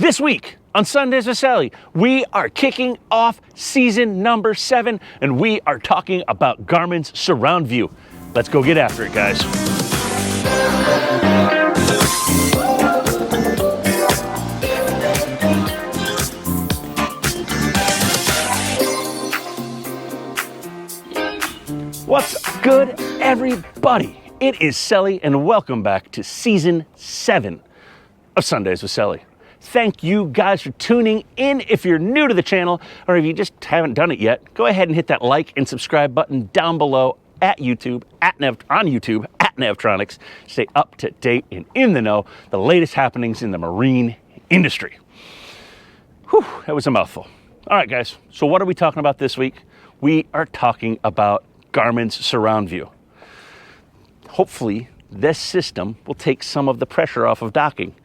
This week on Sundays with Sully, we are kicking off season number 7, and we are talking about Garmin's surround view. Let's go get after it, guys. What's good, everybody? It is Sully, and welcome back to season 7 of Sundays with Sully. Thank you guys for tuning in. If you're new to the channel, or if you just haven't done it yet, go ahead and hit that like and subscribe button down below at YouTube, on YouTube, at Navtronics. Stay up to date and in the know, the latest happenings in the marine industry. Whew, that was a mouthful. All right, guys, so what are we talking about this week? We are talking about Garmin's surround view. Hopefully, this system will take some of the pressure off of docking.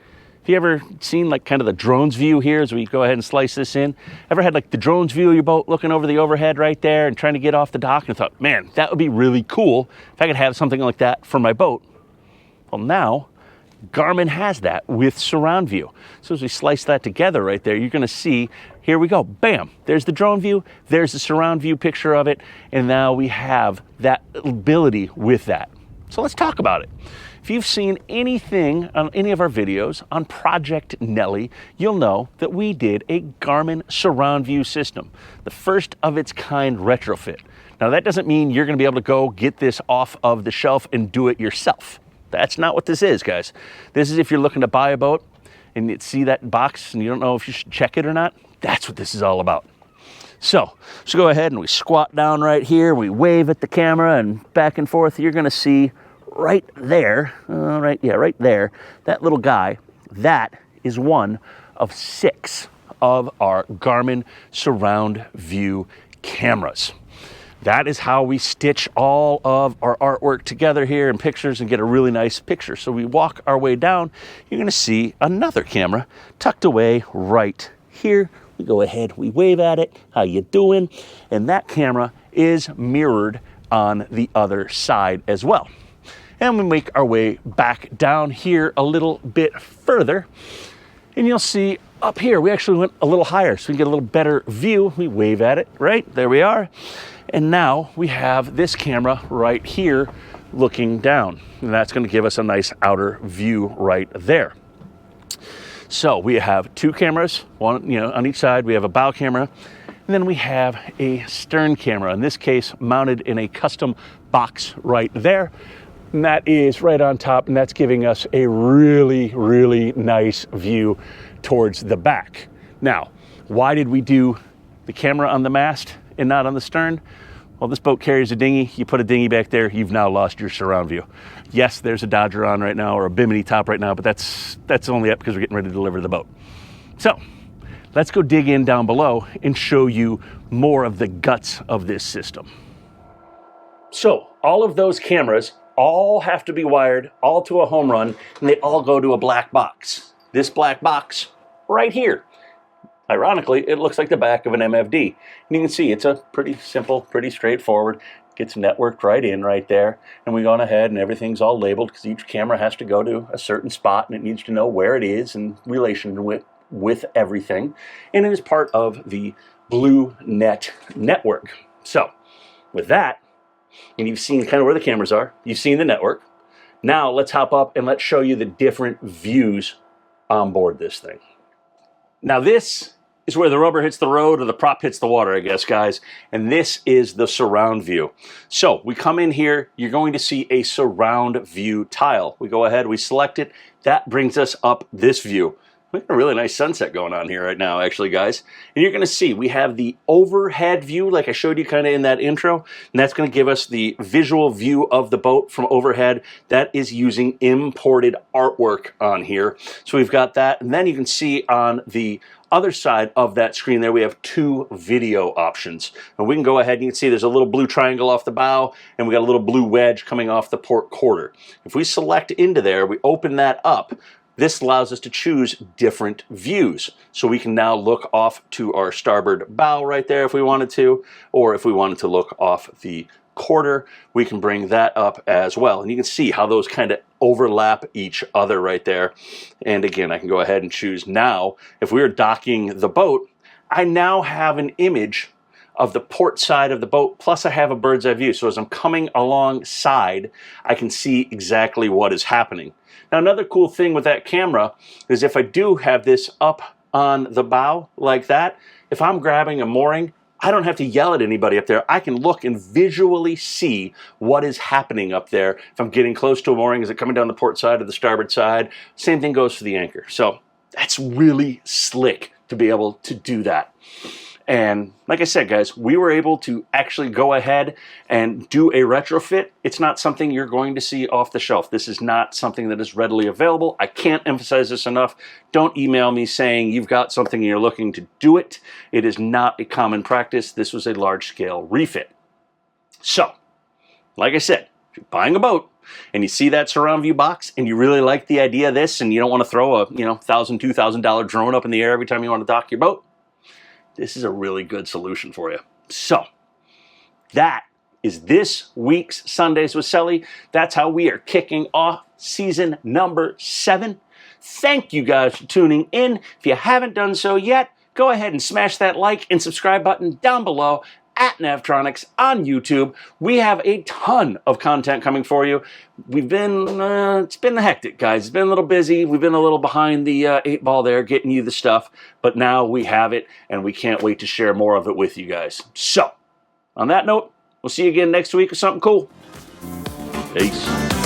Have you ever seen like kind of the drone's view here as we go ahead and slice this in? Ever had like the drone's view of your boat looking over the overhead right there and trying to get off the dock and thought, man, that would be really cool if I could have something like that for my boat? Well, now Garmin has that with surround view. So as we slice that together right there, you're gonna see, here we go, bam, there's the drone view, there's the surround view picture of it, and now we have that ability with that. So let's talk about it. If you've seen anything on any of our videos on Project Nelly, you'll know that we did a Garmin surround view system, the first of its kind retrofit. Now that doesn't mean you're gonna be able to go get this off of the shelf and do it yourself. That's not what this is, guys. This is if you're looking to buy a boat and you see that box and you don't know if you should check it or not. That's what this is all about. So go ahead and we squat down right here, we wave at the camera and back and forth. You're gonna see right there, right there, that little guy, that is one of 6 of our Garmin surround view cameras. That is how we stitch all of our artwork together here in pictures and get a really nice picture. So we walk our way down, you're gonna see another camera tucked away right here. We go ahead, we wave at it, how you doing? And that camera is mirrored on the other side as well. And we make our way back down here a little bit further, and you'll see up here, we actually went a little higher so we can get a little better view. We wave at it, right? There we are. And now we have this camera right here looking down, and that's gonna give us a nice outer view right there. So we have 2 cameras, one on each side. We have a bow camera, and then we have a stern camera, in this case mounted in a custom box right there. And that is right on top, and that's giving us a really, really nice view towards the back. Now, why did we do the camera on the mast and not on the stern? Well, this boat carries a dinghy. You put a dinghy back there, you've now lost your surround view. Yes, there's a Dodger on right now or a Bimini top right now, but that's only up because we're getting ready to deliver the boat. So let's go dig in down below and show you more of the guts of this system. So all of those cameras all have to be wired all to a home run, and they all go to a black box. This black box right here. Ironically, it looks like the back of an MFD. And you can see it's a pretty simple, pretty straightforward, gets networked right in right there. And we've gone ahead and everything's all labeled because each camera has to go to a certain spot and it needs to know where it is in relation with everything. And it is part of the Blue Net network. So with that, and you've seen kind of where the cameras are, you've seen the network. Now let's hop up and let's show you the different views on board this thing. Now this is where the rubber hits the road or the prop hits the water, I guess, guys. And this is the surround view. So we come in here, you're going to see a surround view tile. We go ahead, we select it. That brings us up this view. We have a really nice sunset going on here right now, actually, guys. And you're gonna see we have the overhead view, like I showed you kind of in that intro, and that's gonna give us the visual view of the boat from overhead. That is using imported artwork on here. So we've got that, and then you can see on the other side of that screen there, we have 2 video options. And we can go ahead and you can see there's a little blue triangle off the bow, and we got a little blue wedge coming off the port quarter. If we select into there, we open that up, this allows us to choose different views. So we can now look off to our starboard bow right there if we wanted to, or if we wanted to look off the quarter, we can bring that up as well. And you can see how those kind of overlap each other right there. And again, I can go ahead and choose now. If we were docking the boat, I now have an image of the port side of the boat, plus I have a bird's eye view. So as I'm coming alongside, I can see exactly what is happening. Now, another cool thing with that camera is if I do have this up on the bow like that, if I'm grabbing a mooring, I don't have to yell at anybody up there. I can look and visually see what is happening up there. If I'm getting close to a mooring, is it coming down the port side or the starboard side? Same thing goes for the anchor. So that's really slick to be able to do that. And like I said, guys, we were able to actually go ahead and do a retrofit. It's not something you're going to see off the shelf. This is not something that is readily available. I can't emphasize this enough. Don't email me saying you've got something and you're looking to do it. It is not a common practice. This was a large-scale refit. So, like I said, if you're buying a boat and you see that surround view box and you really like the idea of this and you don't want to throw a $1,000, $2,000 drone up in the air every time you want to dock your boat, this is a really good solution for you. So, that is this week's Sundays with Sully. That's how we are kicking off season number 7. Thank you guys for tuning in. If you haven't done so yet, go ahead and smash that like and subscribe button down below at Navtronics on YouTube. We have a ton of content coming for you. We've been, it's been hectic, guys. It's been a little busy. We've been a little behind the 8 ball there, getting you the stuff. But now we have it, and we can't wait to share more of it with you guys. So, on that note, we'll see you again next week with something cool. Peace.